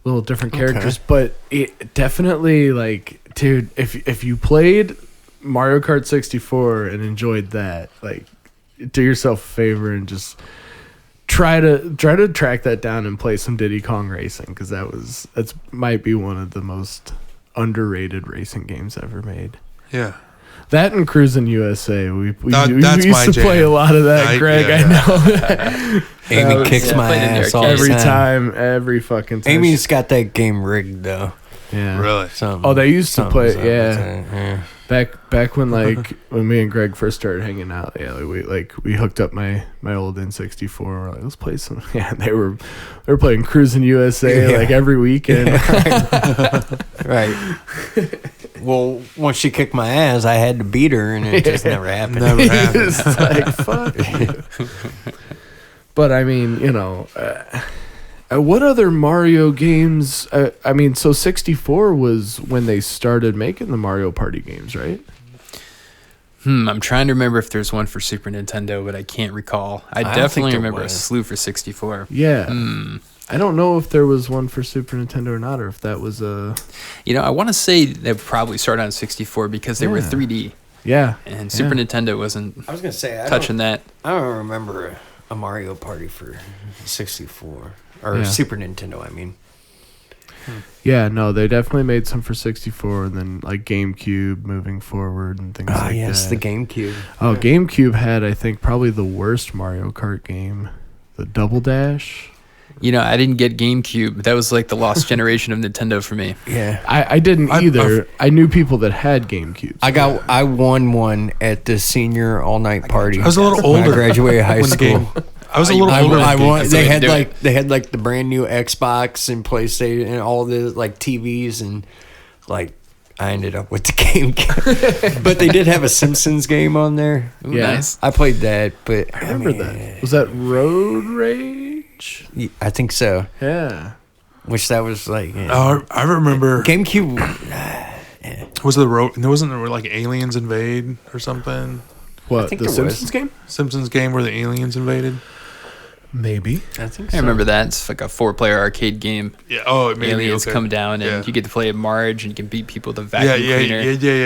little different characters, but it definitely, like, dude, if you played Mario Kart 64 and enjoyed that, like, do yourself a favor and just try to track that down and play some Diddy Kong Racing, because that's might be one of the most underrated racing games ever made. Yeah. That and Cruisin' USA, we used my to play a lot of that, Greg. I know. Amy kicks my ass all every the time. every fucking time. Amy's got that game rigged though. Yeah, really. They used to play. Yeah, back when when me and Greg first started hanging out. Yeah, we hooked up my old N64. We're like, let's play some. Yeah, they were playing Cruisin' USA like every weekend. Right. Well, once she kicked my ass, I had to beat her, and it just never happened. Never happened. It's like, fuck you. But I mean, what other Mario games? I mean, so 64 was when they started making the Mario Party games, right? I'm trying to remember if there's one for Super Nintendo, but I can't recall. I definitely remember a slew for 64. Yeah. I don't know if there was one for Super Nintendo or not, or if that was a... I want to say they probably started on 64 because they were 3D. Yeah. And Super Nintendo wasn't I was going to say, touching that. I don't remember a Mario Party for 64. Or Super Nintendo, I mean. Yeah, no, they definitely made some for 64, and then like GameCube moving forward and things like that. Yes, the GameCube. Oh, GameCube had, I think, probably the worst Mario Kart game. The Double Dash. I didn't get GameCube. That was like the lost generation of Nintendo for me. Yeah. I didn't either. I knew people that had GameCubes. I won one at the senior all-night party. I was a little older. When I graduated high school. I was a little older. They had the brand new Xbox and PlayStation and all the like TVs, and like I ended up with the GameCube. But they did have a Simpsons game on there. Ooh, nice. I played that, but I remember that. Was that Road Rage? I think so. Yeah. Which that was like. Oh, I remember GameCube. Was the road? Wasn't there like aliens invade or something? What, the Simpsons game? Simpsons game where the aliens invaded. Maybe. I think so. I remember that. It's like a 4-player arcade game. Yeah. Oh, it made aliens come down and you get to play a Marge and you can beat people with a vacuum cleaner.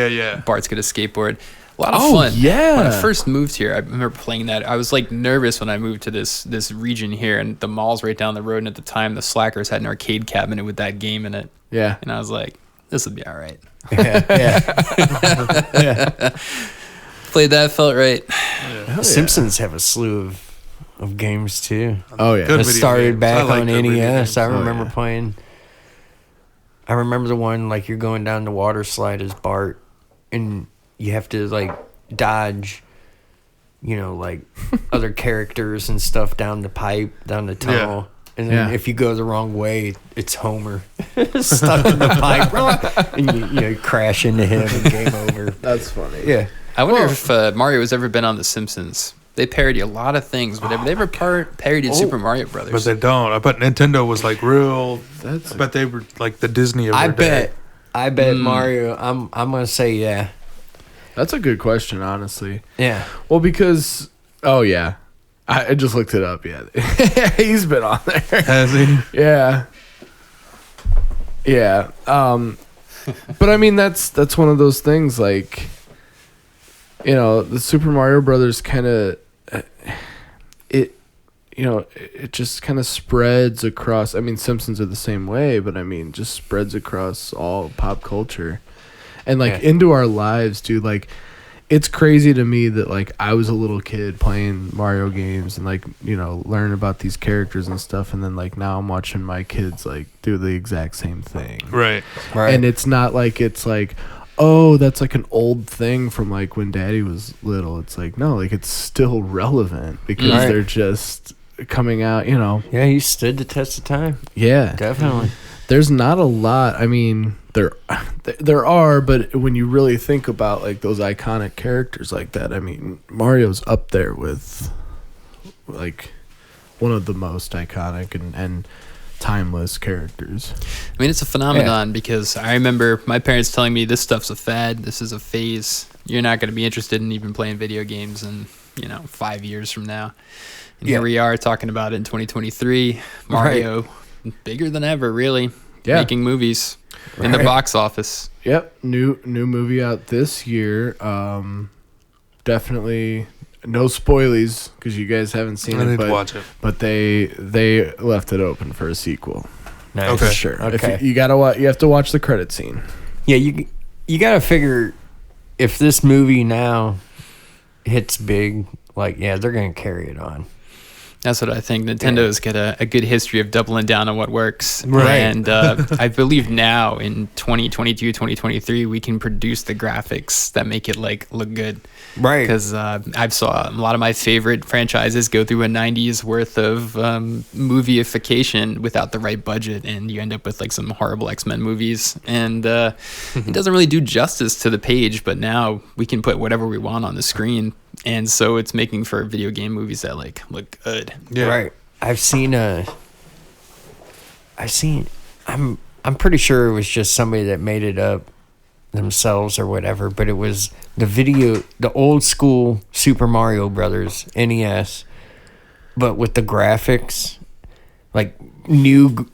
Yeah. Bart's got a skateboard. A lot of fun. Yeah. When I first moved here, I remember playing that. I was like nervous when I moved to this region here, and the mall's right down the road. And at the time, the Slackers had an arcade cabinet with that game in it. Yeah. And I was like, this will be all right. Yeah. Played that, felt right. The Simpsons have a slew of games too. Oh yeah. It started back on NES. I Oh, remember playing. I remember the one like you're going down the water slide as Bart, and you have to like dodge, like other characters and stuff down the pipe, down the tunnel. And then if you go the wrong way, it's Homer stuck in the pipe, and you crash into him and game over. That's funny. Yeah. I wonder if Mario has ever been on The Simpsons. They parody a lot of things, but have they ever parodied Super Mario Brothers? But they don't. I bet Nintendo was like real. I bet they were like the Disney of their day. I bet Mario. I'm gonna say yeah. That's a good question, honestly. Yeah. Well, because I just looked it up. Yeah, he's been on there. Has he? Yeah. Yeah. But I mean, that's one of those things. Like, the Super Mario Brothers kind of it just kind of spreads across. I mean, Simpsons are the same way, but I mean, just spreads across all pop culture. And like into our lives, dude. Like, it's crazy to me that like I was a little kid playing Mario games and like learn about these characters and stuff, and then like now I'm watching my kids like do the exact same thing. Right. And it's not like it's like, oh, that's like an old thing from like when Daddy was little. It's like, no, like it's still relevant because they're just coming out. Yeah, he stood the test of time. Yeah, definitely. There's not a lot. I mean, there are, but when you really think about like those iconic characters like that, I mean, Mario's up there with like one of the most iconic and timeless characters. I mean, it's a phenomenon because I remember my parents telling me this stuff's a fad, this is a phase. You're not going to be interested in even playing video games in 5 years from now. And here we are talking about it in 2023. Mario, bigger than ever, really. making movies in the box office. Yep, new movie out this year. Definitely no spoilies because you guys haven't seen I it. need to watch it. But they left it open for a sequel. Nice. Okay. For sure. Okay. If you gotta watch, you have to watch the credit scene. Yeah, you gotta figure if this movie now hits big, like they're gonna carry it on. That's what I think. Nintendo's got a good history of doubling down on what works. Right. And I believe now in 2022, 2023, we can produce the graphics that make it look good. Right. Because I've saw a lot of my favorite franchises go through a 90s worth of movieification without the right budget. And you end up with some horrible X-Men movies. And it doesn't really do justice to the page. But now we can put whatever we want on the screen. And so it's making for video game movies that look good. Yeah. Right. I'm pretty sure it was just somebody that made it up themselves or whatever, but it was the old school Super Mario Brothers NES, but with the graphics, new,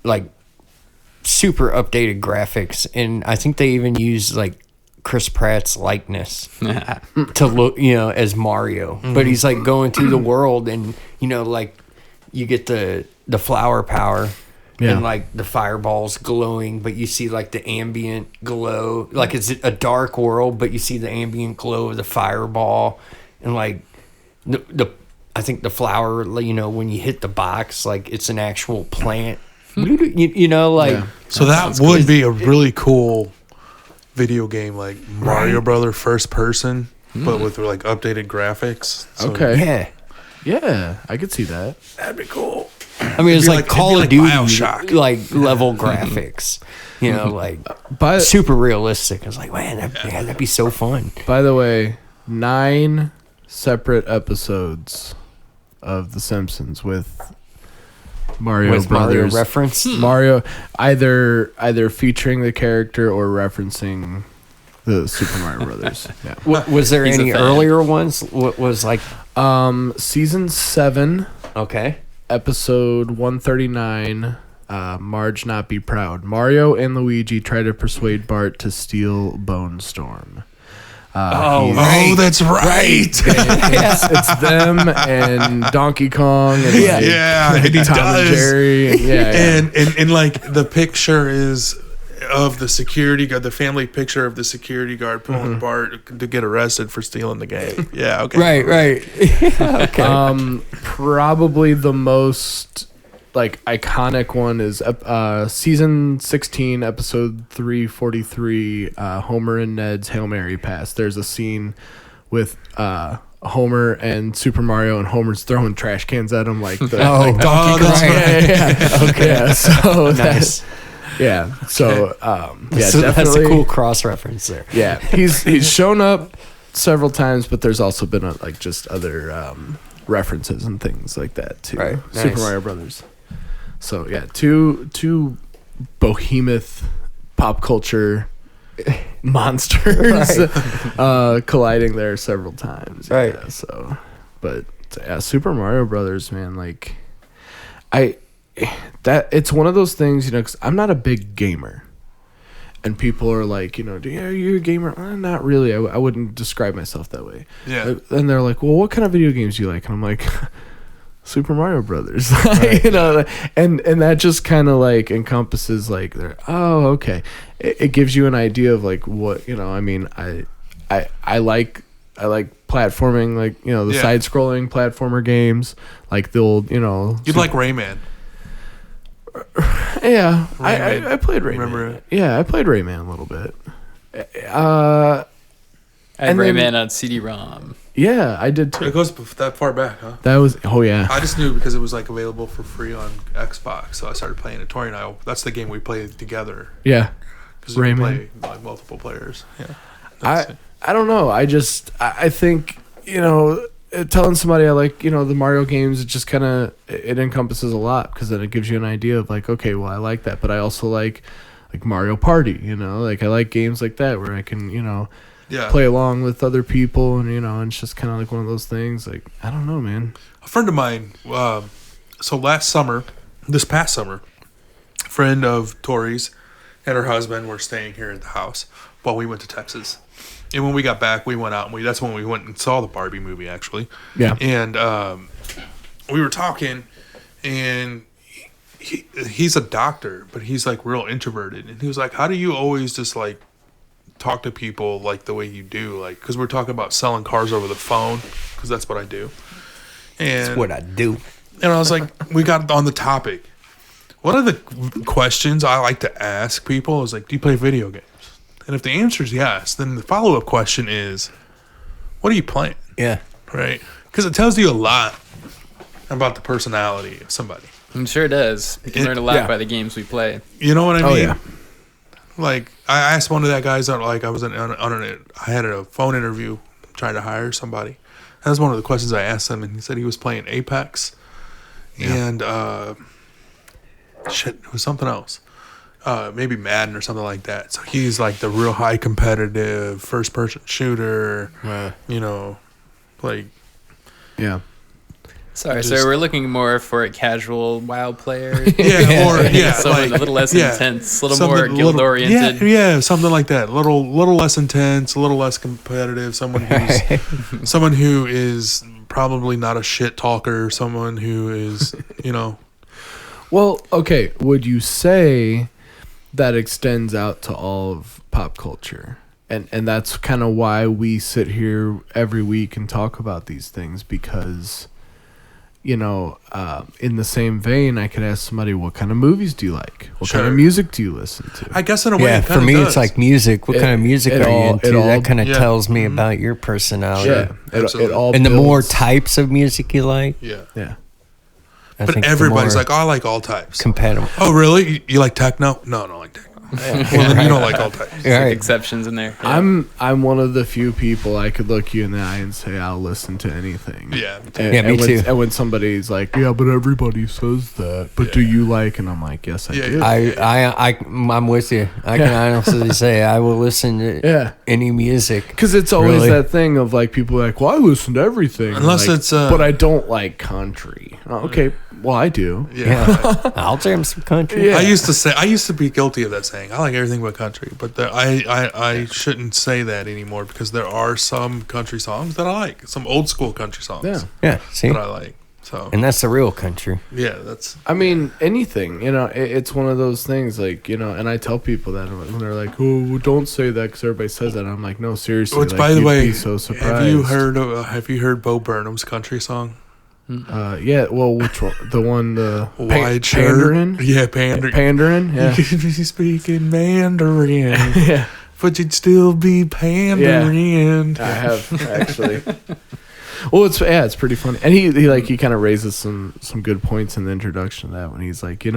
super updated graphics. And I think they even used Chris Pratt's likeness to look, as Mario. Mm-hmm. But he's going through the world and, you get the flower power and the fireballs glowing, but you see the ambient glow. It's a dark world, but you see the ambient glow of the fireball and I think the flower, when you hit the box, it's an actual plant. So that would be a really cool video game Mario Brother first person, but with updated graphics. So Okay. Yeah, I could see that. that'd be cool. I mean, it's Call of Duty, BioShock. Level graphics. Super realistic. I was man, that'd be so fun. By the way, 9 separate episodes of The Simpsons with Mario Brothers Mario reference. Mario either featuring the character or referencing the Super Mario Brothers. Yeah. Was there He's a any fan. earlier ones? What was season 7, okay. episode 139, Marge Not Be Proud. Mario and Luigi try to persuade Bart to steal Bone Storm. That's right. It's them and Donkey Kong and and he Tom and does. Jerry. And The picture is of the security guard, the family picture of the security guard pulling Bart to get arrested for stealing the game. Yeah, okay. Right. Okay. Probably the most iconic one is season 16, episode 343, Homer and Ned's Hail Mary pass. There's a scene with Homer and Super Mario, and Homer's throwing trash cans at him Donkey Kong. That's right. Yeah. Okay. Yeah, so Nice. Yeah. So So definitely. that's a cool cross reference there. Yeah, he's shown up several times, but there's also been just other references and things like that too. Right. Super Nice. Mario Brothers. So yeah, two behemoth pop culture monsters colliding there several times. Right. Yeah, so, but yeah, Super Mario Brothers, man, it's one of those things, because I'm not a big gamer. And people are like, are you a gamer? Not really. I wouldn't describe myself that way. Yeah. And they're like, well, what kind of video games do you like? And I'm like, Super Mario Brothers. Right. And that just kind of encompasses okay. It gives you an idea of what, I like platforming, the side-scrolling platformer games, the old, You'd like Rayman. Yeah, Rayman. I played Rayman. Remember it? Yeah, I played Rayman a little bit. I had And then- Rayman on CD-ROM. Yeah, I did It too. goes that far back, huh? That was yeah. I just knew because it was available for free on Xbox, so I started playing it. Tori and I, that's the game we played together Yeah. because we Rayman. play multiple players. Yeah. I don't know. I think, telling somebody I like, the Mario games, it just kind of, it encompasses a lot because then it gives you an idea of okay, well, I like that, but I also like Mario Party, I like games like that where I can, play along with other people and, and it's just kind of one of those things. I don't know, man. A friend of mine, so this past summer, a friend of Tori's, and her husband were staying here at the house while we went to Texas. And when we got back, we went out and that's when we went and saw the Barbie movie, actually. Yeah. And we were talking, and he's a doctor, but he's like real introverted. And he was like, how do you always just like talk to people like the way you do? Like, because we're talking about selling cars over the phone, because that's what I do. And That's what I do. And I was like, we got on the topic. One of the questions I like to ask people is like, do you play video games? And if the answer is yes, then the follow-up question is, what are you playing? Yeah. Right? Because it tells you a lot about the personality of somebody. I'm sure it does. You can learn a lot by the games we play. You know what I mean? Oh, yeah. Like, I asked one of that guys, like, I had a phone interview trying to hire somebody. That was one of the questions I asked him, and he said he was playing Apex. Yeah. And, it was something else. Maybe Madden or something like that. So he's like the real high competitive first person shooter. You know, like, yeah. Sorry, so we're looking more for a casual WoW player. like, someone a little less intense, a little more guild oriented. Yeah, something like that. A little less intense, a little less competitive. Someone who is probably not a shit talker. Someone who is, you know. Well, okay. Would you say that extends out to all of pop culture? And that's kind of why we sit here every week and talk about these things, because, you know, in the same vein, I could ask somebody, what kind of movies do you like? What kind of music do you listen to? I guess in a way, for me, it's like music. What kind of music are you into? That kind of tells me about your personality. Yeah, it all and the more types of music you like. Yeah. I but think everybody's like, oh, I like all types. Compatible. Oh, really? You like techno? No, I don't like techno. Well, then you don't like all types. Right. Exceptions in there. Yeah. I'm one of the few people I could look you in the eye and say I'll listen to anything. Yeah, me too. And when somebody's like, yeah, but everybody says that, but do you like? And I'm like, yes, I do. I'm with you. I can honestly say I will listen to any music, because it's always that thing of like people are like, well, I listen to everything, unless like, it's but I don't like country. Okay, well, I do. Yeah. I'll jam some country. Yeah. I used to be guilty of that saying. I like everything but country, but I shouldn't say that anymore, because there are some country songs that I like, some old school country songs. Yeah. See, that I like. So, and that's the real country. Yeah, that's. I mean, anything. You know, it's one of those things. Like, you know, and I tell people that when they're like, "Oh, well, don't say that," because everybody says that. I'm like, no, seriously. Which, like, by the way, be so surprised. Have you heard Bo Burnham's country song? Yeah. Well, which one? The one, the White Pandering? Yeah, Pandering. Pandering. Yeah. You could be speaking Mandarin. Yeah. But you'd still be pandering. I have, actually. Well, it's pretty funny, and he kind of raises some good points in the introduction to that, when he's like, he's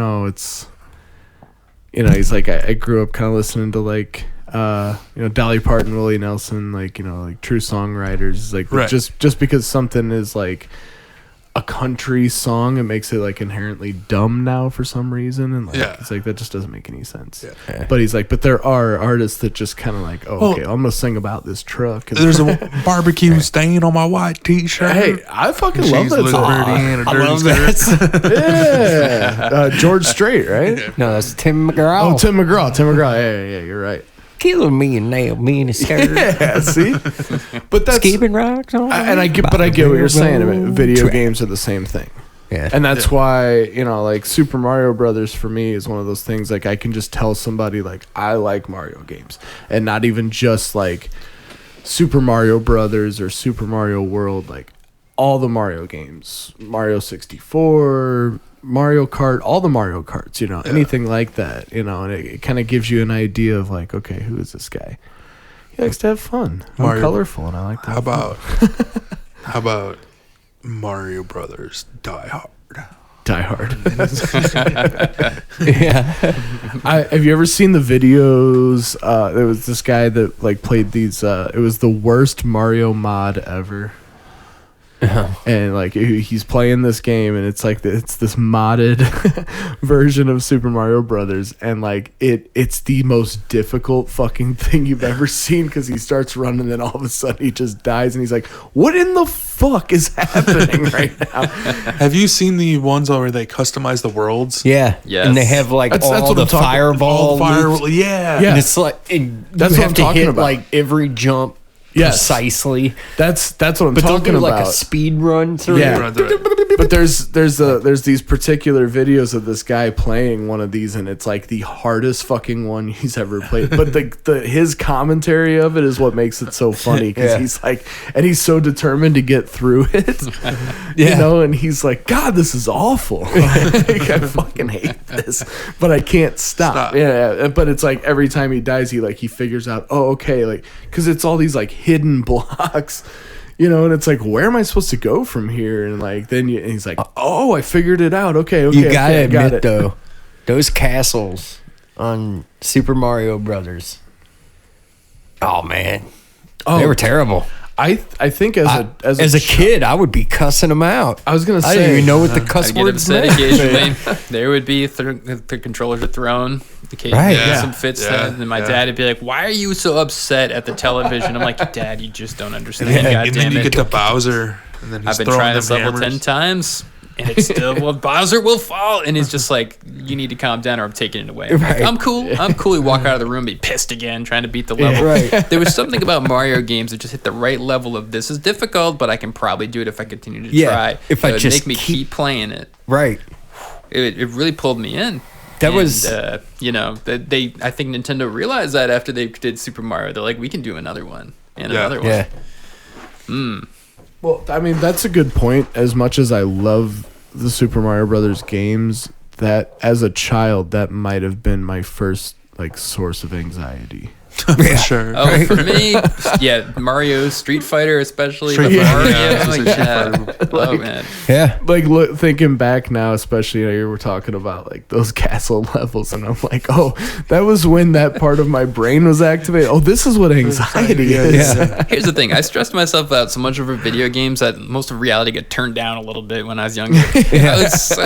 like, I grew up kind of listening to like Dolly Parton, Willie Nelson, like, like true songwriters, like just because something is like a country song, it makes it like inherently dumb now for some reason, and like it's like that just doesn't make any sense. But he's like, but there are artists that just kind of like, okay, I'm gonna sing about this truck. There's a barbecue stain on my white t-shirt. Hey, I fucking love that song. I love that. Yeah, George Strait, right? No, that's Tim McGraw. Oh, Tim McGraw. Yeah, you're right. Kill me and nail me in a skirt. Yeah, see, but that's keeping rocks on. I get what you're saying. I mean, video games are the same thing. Yeah, and that's why like Super Mario Brothers for me is one of those things. Like, I can just tell somebody like, I like Mario games, and not even just like Super Mario Brothers or Super Mario World. Like all the Mario games, Mario 64. Mario Kart, all the Mario Karts, anything like that, and it kind of gives you an idea of like, okay, who is this guy? He likes to have fun. I'm colorful, and I like to have fun. How about Mario Brothers Die Hard? Die Hard. Yeah. Have you ever seen the videos? There was this guy that like played these. It was the worst Mario mod ever. and like he's playing this game, and it's like it's this modded version of Super Mario Brothers, and like it's the most difficult fucking thing you've ever seen, because he starts running and then all of a sudden he just dies, and he's like, what in the fuck is happening right now? Have you seen the ones where they customize the worlds? Yeah. Yes. And they have like That's all what the I'm talking- fireball. All the fire, loops. yeah. Yeah. And it's like That's you what have I'm to talking hit about. like every jump precisely. That's what I'm But they'll talking do about. like a speed run through Yeah. it. But there's these particular videos of this guy playing one of these, and it's like the hardest fucking one he's ever played. But his commentary of it is what makes it so funny, because Yeah. he's like, and he's so determined to get through it, you Yeah. know. And he's like, God, this is awful. Like, I fucking hate this, but I can't stop. Yeah, but it's like every time he dies, he figures out, oh, okay, like, because it's all these like hidden blocks. You know, and it's like, where am I supposed to go from here? And like, and he's like, oh, I figured it out. Okay, You gotta okay, I got admit it. though, those castles on Super Mario Brothers. Oh man, they were terrible. I think as a kid, I would be cussing them out. I was gonna I didn't say, even know what the cuss I'd get words upset meant. occasionally. There would be the controllers are thrown. Occasionally Right. Yeah. some fits Yeah. and my Yeah. dad would be like, "Why are you so upset at the television?" I'm like, "Dad, you just don't understand." And then, God and then damn you it. get to Bowser, and then he's I've been throwing trying them this level hammers. 10 times, and it's still, well, Bowser will fall. And he's just like, you need to calm down or I'm taking it away. I'm, like, Right. I'm cool. I'm cool. We walk out of the room, be pissed again, trying to beat the level. Right. There was something about Mario games that just hit the right level of, this is difficult, but I can probably do it if I continue to Yeah, try. if It I would just make me keep playing it. Right. It really pulled me in. That And, was- you know, I think Nintendo realized that after they did Super Mario. They're like, we can do another one and Yeah. another one. Yeah. well, I mean, that's a good point. As much as I love the Super Mario Brothers games, that as a child, that might have been my first like source of anxiety. For sure. Oh, for me, yeah, Mario, Street Fighter, especially Street the Fighter, Mario. yeah, I was gonna say Street Yeah. Fighter. Oh Like- man, Yeah. Like thinking back now, especially, you know, you were talking about like those castle levels, and I'm like, oh, that was when that part of my brain was activated. Oh, this is what anxiety Yeah, is. yeah. here's the thing: I stressed myself out so much over video games that most of reality got turned down a little bit when I was younger.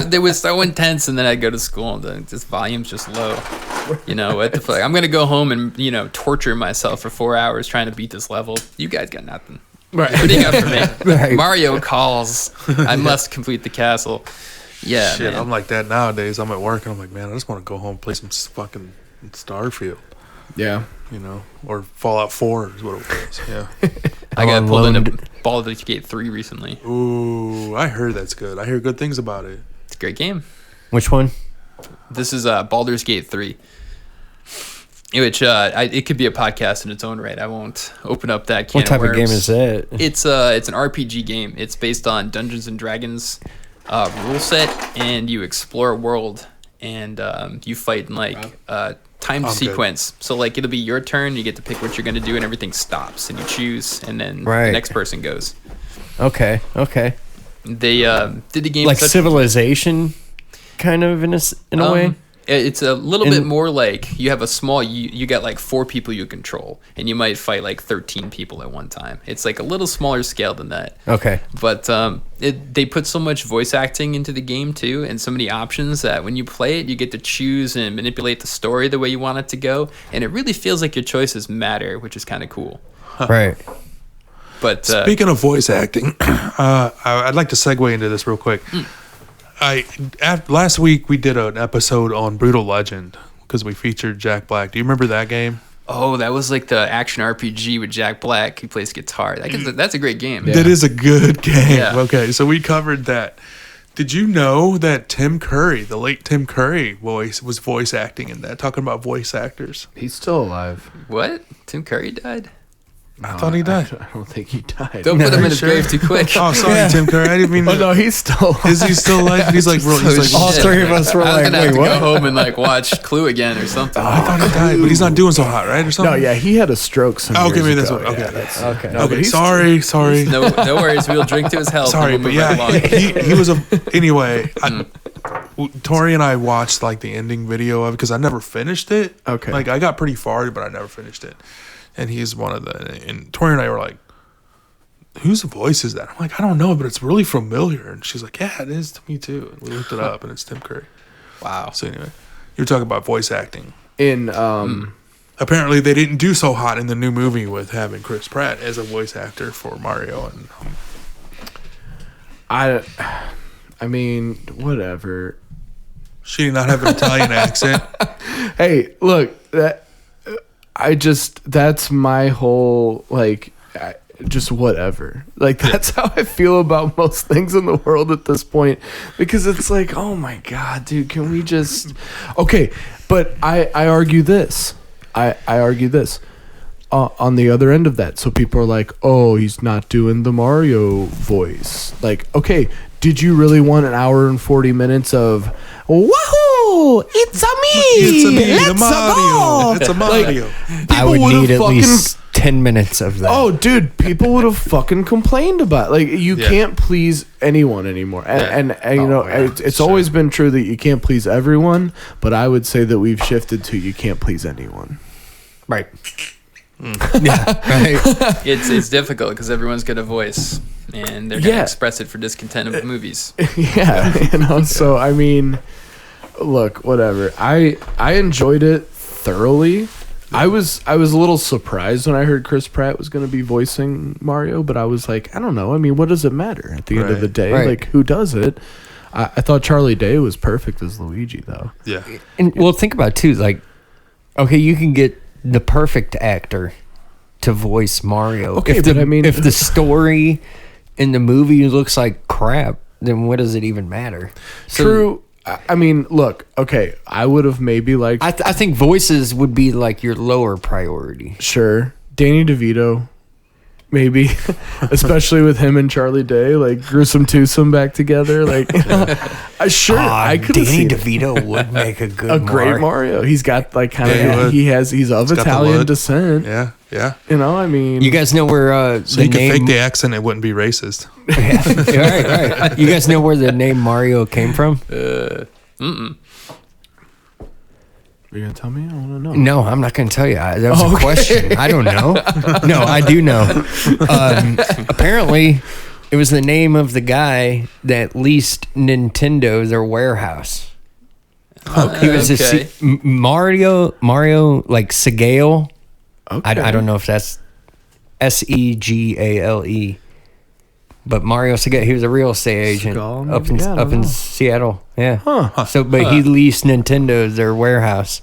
They was so intense, and then I'd go to school and this volume's just low. You know what the fuck? I'm gonna go home and torture myself for 4 hours trying to beat this level. You guys got nothing. Right. What do you got for me? Right. Mario calls. I must complete the castle. Yeah, Shit, man. I'm like that nowadays. I'm at work and I'm like, man, I just want to go home and play some fucking Starfield, Yeah. or Fallout 4 is what it was. Yeah. I got pulled into Unloaded. Baldur's Gate 3 recently. Ooh, I heard that's good. I hear good things about it. It's a great game. Which one? This is Baldur's Gate 3. Which it could be a podcast in its own right. I won't open up that can What type of game worms. is that? It's an RPG game. It's based on Dungeons and Dragons rule set, and you explore a world, and you fight in like timed I'm good. sequence. So like it'll be your turn. You get to pick what you're gonna do, and everything stops, and you choose, and then the Right. next person goes. Okay. Okay. They did the game Like such- Civilization, kind of in a way. It's a little And- bit more like you have a small, you got like 4 people you control, and you might fight like 13 people at one time. It's like a little smaller scale than that. Okay. But they put so much voice acting into the game too, and so many options that when you play it, you get to choose and manipulate the story the way you want it to go, and it really feels like your choices matter, which is kind of cool. Right. But Speaking of voice acting, I'd like to segue into this real quick. Last week we did an episode on Brutal Legend because we featured Jack Black. Do you remember that game? oh, that was like the action RPG with Jack Black who plays guitar. That's a great game. That is a good game. Yeah. Okay, so we covered that. Did you know that Tim Curry, the late Tim Curry, was voice acting in that? Talking about voice actors. He's still alive. What? Tim Curry died? I thought he died. I don't think he died. Don't put him in his sure? grave too quick. Oh, sorry, Tim Curry. I didn't mean. Oh no, he's still alive. Is he still alive? He's like, he's like. All Shit. three of us were I was like, gonna have wait, to what? go home and like watch Clue again or something. I thought he died, but he's not doing so hot, right? Or something. No, yeah, he had a stroke some Oh, okay, years maybe that's ago. what. Okay, Yeah, that's Okay. No, but okay. he's Sorry. No worries. We'll drink to his health. Sorry, and but we'll move yeah, right along. he was a. Anyway, Tori and I watched like the ending video of it because I never finished it. Okay. Like I got pretty far, but I never finished it. And he's one of the. And Tori and I were like, whose voice is that? I'm like, I don't know, but it's really familiar. And she's like, yeah, it is to me too. And we looked it up, and it's Tim Curry. Wow. So anyway, you're talking about voice acting. In Apparently, they didn't do so hot in the new movie with having Chris Pratt as a voice actor for Mario. And I mean, whatever. she did not have an Italian accent. Hey, look, that's my whole, like, just whatever. Like, that's how I feel about most things in the world at this point. Because it's like, oh my God, dude, can we just... Okay, but I argue this. I argue this. On the other end of that. So people are like, oh, he's not doing the Mario voice. Like, okay, did you really want an hour and 40 minutes of, woohoo, it's a me, It's a me, let's the Mario. go. It's a Mario. I would need at least 10 minutes of that. Oh, dude, people would have fucking complained about, like, you can't please anyone anymore. And you know, it's always been true that you can't please everyone, but I would say that we've shifted to you can't please anyone. Right. Yeah, right. It's difficult because everyone's got a voice, and they're gonna express it for discontent of movies. Yeah, you know. So I mean, look, whatever. I enjoyed it thoroughly. I was a little surprised when I heard Chris Pratt was going to be voicing Mario, but I was like, I don't know. I mean, what does it matter at the end of the day? Right. Like, who does it? I thought Charlie Day was perfect as Luigi, though. Yeah. And well, think about it too. Like, okay, you can get the perfect actor to voice Mario. Okay, but I mean, if the story in the movie looks like crap, then what does it even matter? So, true. I mean, look. Okay, I would have maybe liked. I think voices would be like your lower priority. Sure, Danny DeVito, maybe, especially with him and Charlie Day, like gruesome twosome back together. Like, I could. Danny DeVito would make a good, great Mario. He's got like kind of Yeah, he's of got the Italian look. descent. Yeah. Yeah. You know, I mean, You guys know where So you could fake the accent, it wouldn't be racist. right. You guys know where the name Mario came from? Are you gonna tell me? I want to know. No, I'm not going to tell you. That was a question. I don't know. No, I do know. Apparently, it was the name of the guy that leased Nintendo their warehouse. He was Mario, like Segale. Okay. I don't know if that's Segale. But Mario Segale, he was a real estate agent Segal, up maybe? I don't in know. Seattle. Yeah. Huh. So, but he leased Nintendo their warehouse.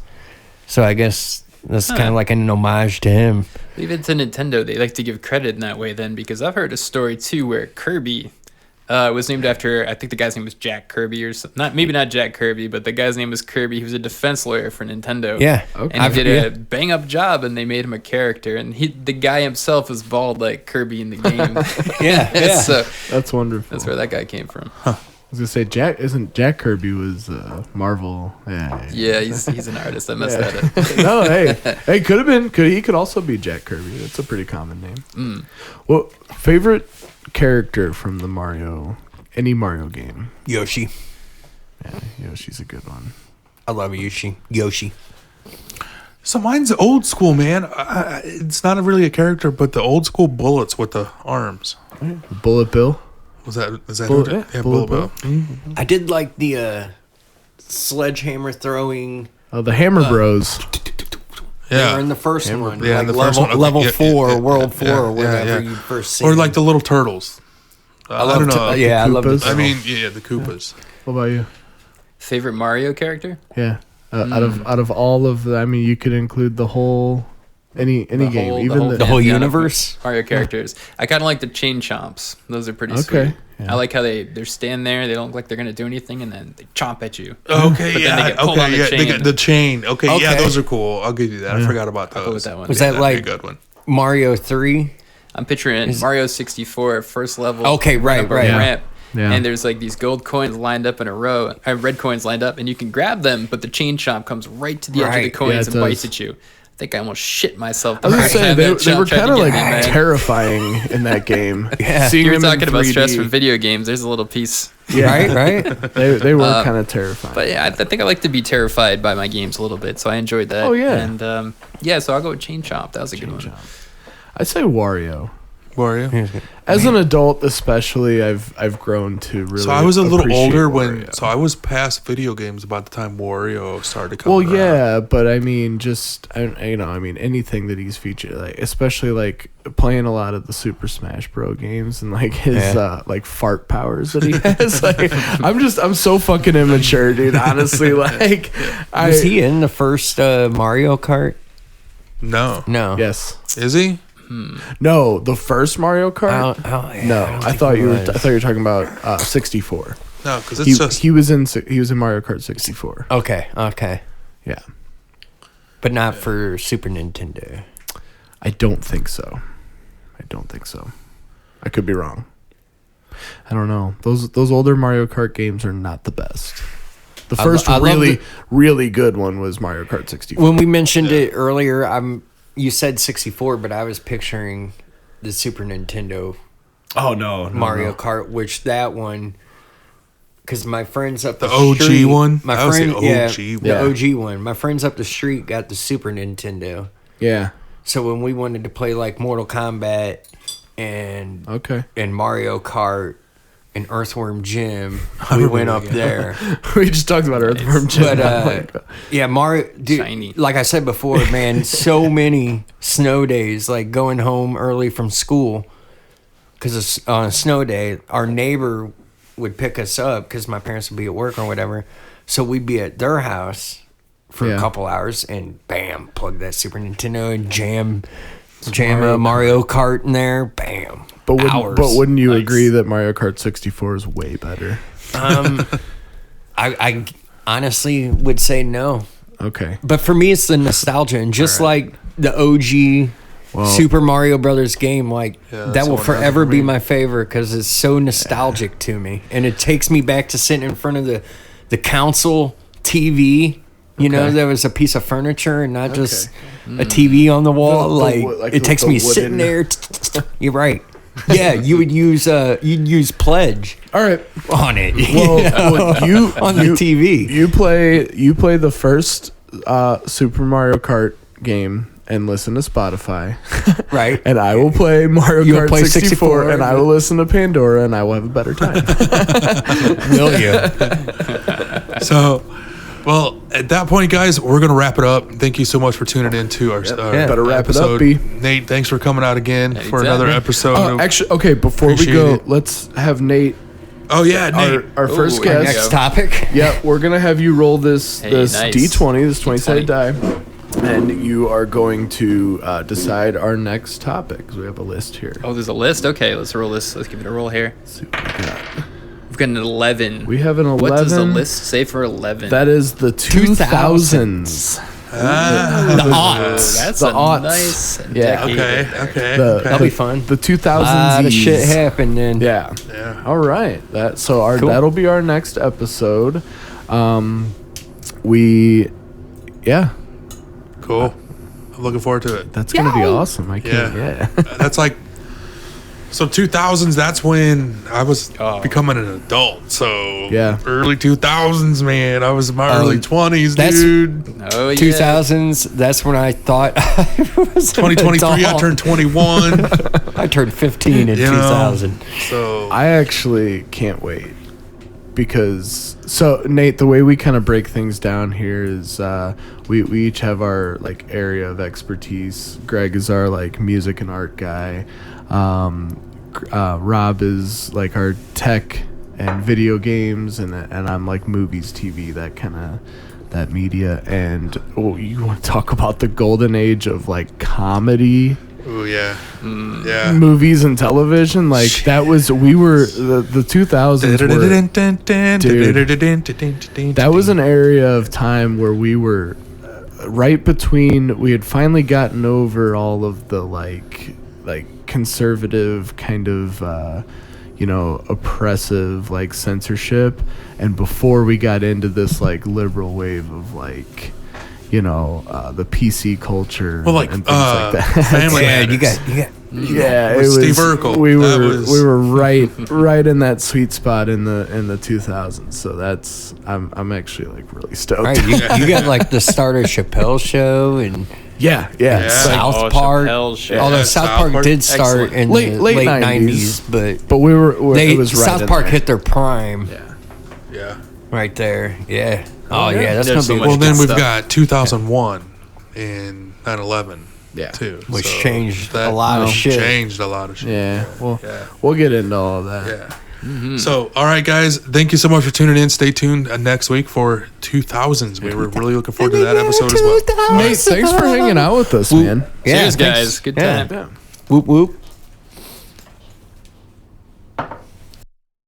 So I guess that's kind of like an homage to him. Even to Nintendo, they like to give credit in that way then, because I've heard a story too where Kirby was named after, I think the guy's name was Jack Kirby or something. Maybe not Jack Kirby, but the guy's name was Kirby. He was a defense lawyer for Nintendo. Yeah. Okay. And he did a bang up job, and they made him a character. And the guy himself was bald like Kirby in the game. Yeah. So That's wonderful. that's where that guy came from. I was gonna say Jack Kirby was Marvel? Yeah, he's an artist. I messed that up. No, hey, could have been. He could also be Jack Kirby. That's a pretty common name. Well, favorite character from the any Mario game? Yoshi. Yeah, Yoshi's a good one. I love Yoshi. So mine's old school, man. It's not really a character, but the old school bullets with the arms. Bullet Bill. Is that Bullet- who yeah, yeah, Bullet Bullet Bill. I did like the sledgehammer throwing. Oh, the Hammer Bros. They were Yeah. in the first one. Yeah, like the first one, okay, level yeah, 4, yeah, World yeah, 4, yeah, or whatever yeah. you first see. Or like the little turtles. I don't know. Yeah, I love the Koopas. I mean, yeah, the Koopas. What about you? Favorite Mario character? Yeah. Out of all of the, I mean, you could include the whole any The game, whole- even the whole pantheon of universe? Mario characters. I kind of like the chain chomps. Those are pretty Okay, sweet. yeah. I like how they stand there. They don't look like they're gonna do anything, and then they chomp at you. Okay, But then yeah, they get pulled okay, on the yeah. They chain. get the chain. Okay, yeah, Okay. those are cool. I'll give you that. I forgot about those. I'll go with that one. Was Yeah, that that'd be like a good one? Mario 3? I'm picturing Mario 64 first level. Okay, right, up a right. Ramp, Yeah. And there's like these gold coins lined up in a row, red coins lined up, and you can grab them, but the chain chomp comes right to the edge of the Right. coins Yeah, it and bites does. at you. I think I almost shit myself. I was gonna say they were kind of like terrible. terrifying in that game. Yeah. Seeing You were them in talking about stress 3D. from video games. There's a little piece. Yeah, Right? they were kind of terrifying. But yeah, I think I like to be terrified by my games a little bit, so I enjoyed that. Oh, yeah. And yeah, so I'll go with Chain Chomp. That was a good one. I'd say Wario. Wario. As an adult, especially, I've grown to really. So I was a little appreciate older Wario. so I was past video games about the time Wario started Well, coming around. yeah, but I mean, anything that he's featured, like, especially like playing a lot of the Super Smash Bro games and like his like fart powers that he has. Like, I'm so fucking immature, dude. Honestly, like, Was he in the first Mario Kart? No. No. Yes. Is he? No, the first Mario Kart. No, I thought you were talking about 64. No, because it's He was in Mario Kart 64. Okay. Yeah. But not for Super Nintendo. I don't think so. I could be wrong. I don't know. Those older Mario Kart games are not the best. The first really good one was Mario Kart 64. When we mentioned it earlier, you said 64, but I was picturing the Super Nintendo Oh no, Mario Kart, which that one, because my friends up the the OG street, one. My That was friend, the OG the one. OG one. My friends up the street got the Super Nintendo. Yeah. So when we wanted to play like Mortal Kombat and Mario Kart and Earthworm Jim, we went up there. We just talked about Earthworm Jim. But yeah, Mario, dude, Shiny. like I said before, man, so many snow days, like going home early from school, because on a snow day, our neighbor would pick us up because my parents would be at work or whatever. So we'd be at their house for a couple hours and bam, plug that Super Nintendo and jam a Mario Kart in there, bam. But wouldn't you Nice. agree that Mario Kart 64 is way better? I honestly would say no. Okay. But for me, it's the nostalgia, and just like the OG Super Mario Brothers game, like that's that will one forever for be me. my favorite because it's so nostalgic to me, and it takes me back to sitting in front of the console TV. You know, there was a piece of furniture and not just a TV on the wall. It takes me sitting there. You're right. Yeah, you'd use Pledge All right. on it. Well, you on the TV. You play the first Super Mario Kart game and listen to Spotify. Right. And I will play Mario You'll Kart play 64 and I will listen to Pandora and I will have a better time. Will you? So, well, at that point, guys, we're gonna wrap it up. Thank you so much for tuning in to our better wrap it up, episode. B. Nate, thanks for coming out again for another episode. Oh, actually, okay, before we Appreciate go, it. let's have Nate, Oh yeah, Nate. our first Ooh, guest. Next topic. Yeah, we're gonna have you roll this nice. D20, this 20-sided D20. die, and you are going to decide our next topic. 'Cause we have a list here. Oh, there's a list. Okay, let's roll this. Let's give it a roll here. Let's see what we got. We've got an 11. We have an 11. What does the list say for 11? That is the 2000s. The aughts. That's the a aughts. nice Yeah. decade. Okay. That'll be fun. The 2000s. A lot of shit happened then. Yeah. Yeah. All right. Cool. That'll be our next episode. Cool. I'm looking forward to it. That's gonna be awesome. I can't. Yeah. Yeah. That's like, so 2000s. That's when I was Oh. becoming an adult. So Yeah. early 2000s, man. I was in my early 20s, that's- dude. Oh, yeah. 2000s. That's when I thought I was 2023. I adult. turned 21. I turned 15 in You know? 2000. So I actually can't wait because Nate, the way we kind of break things down here is we each have our like area of expertise. Greg is our like music and art guy. Rob is like our tech and video games, and I'm like movies, TV, that kind of that media. And you want to talk about the golden age of like comedy? oh yeah, yeah. Movies and television, like that was the 2000s were, that was an area of time where we were right between, we had finally gotten over all of the like conservative kind of oppressive like censorship, and before we got into this like liberal wave of like the PC culture, Well, like, and things like that. Family Yeah, Matters. you got Yeah, it With was. Steve Urkel. We That were was- we were right in that sweet spot in the 2000s. So that's I'm actually like really stoked. All right, you got like the start of Chappelle's show and yeah. Yeah. South Park. Chappelle's show. Although Yeah, South South Park Park. did start Excellent. in Late- the late late 90s. 90s, but But they, it was right South in Park there. hit their prime Yeah. right there. Yeah. Oh, yeah. yeah, that's There's going so to be much Well, then good we've stuff. got 2001 and 9/11 Yeah. too, which so changed that a lot of shit. Changed a lot of shit. Yeah. Well, Yeah. we'll get into all of that. Yeah. So, all right, guys, thank you so much for tuning in. Stay tuned next week for 2000s. We were really looking forward to that episode as well. Nate, thanks for hanging out with us, man. Yeah, Cheers, thanks. guys. Good Yeah. time. Whoop, whoop.